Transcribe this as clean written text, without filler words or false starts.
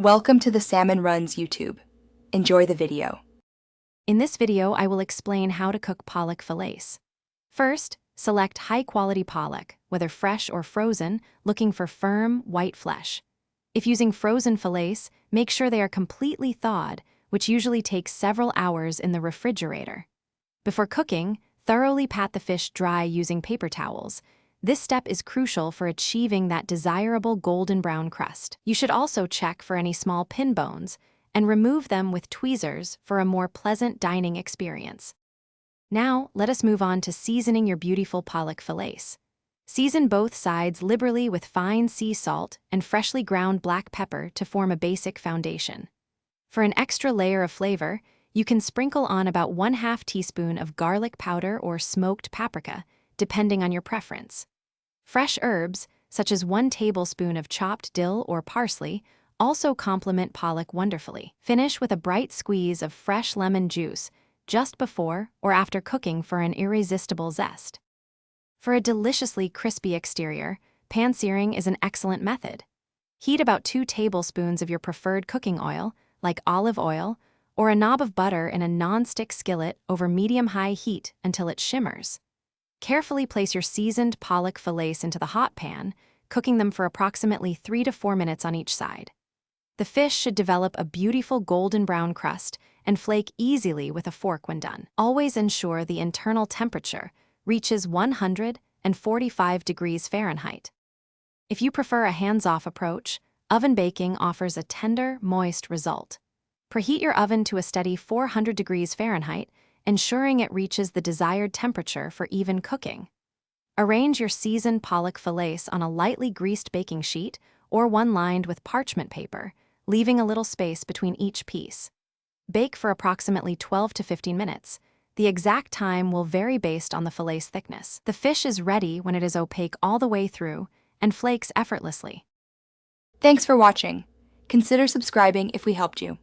Welcome to the Salmon Runs YouTube. Enjoy the video. In this video, I will explain how to cook pollock fillets. First, select high-quality pollock, whether fresh or frozen, looking for firm, white flesh. If using frozen fillets, make sure they are completely thawed, which usually takes several hours in the refrigerator. Before cooking, thoroughly pat the fish dry using paper towels. This step is crucial for achieving that desirable golden brown crust. You should also check for any small pin bones and remove them with tweezers for a more pleasant dining experience. Now, let us move on to seasoning your beautiful pollock fillets. Season both sides liberally with fine sea salt and freshly ground black pepper to form a basic foundation. For an extra layer of flavor, you can sprinkle on about 1/2 teaspoon of garlic powder or smoked paprika, depending on your preference. Fresh herbs, such as 1 tablespoon of chopped dill or parsley, also complement pollock wonderfully. Finish with a bright squeeze of fresh lemon juice just before or after cooking for an irresistible zest. For a deliciously crispy exterior, pan-searing is an excellent method. Heat about 2 tablespoons of your preferred cooking oil, like olive oil, or a knob of butter in a non-stick skillet over medium-high heat until it shimmers. Carefully place your seasoned pollock fillets into the hot pan, cooking them for approximately 3 to 4 minutes on each side. The fish should develop a beautiful golden brown crust and flake easily with a fork when done. Always ensure the internal temperature reaches 145 degrees Fahrenheit. If you prefer a hands-off approach, oven baking offers a tender, moist result. Preheat your oven to a steady 400 degrees Fahrenheit, ensuring it reaches the desired temperature for even cooking. Arrange your seasoned pollock fillets on a lightly greased baking sheet or one lined with parchment paper, leaving a little space between each piece. Bake for approximately 12 to 15 minutes. The exact time will vary based on the fillet's thickness. The fish is ready when it is opaque all the way through and flakes effortlessly. Thanks for watching. Consider subscribing if we helped you.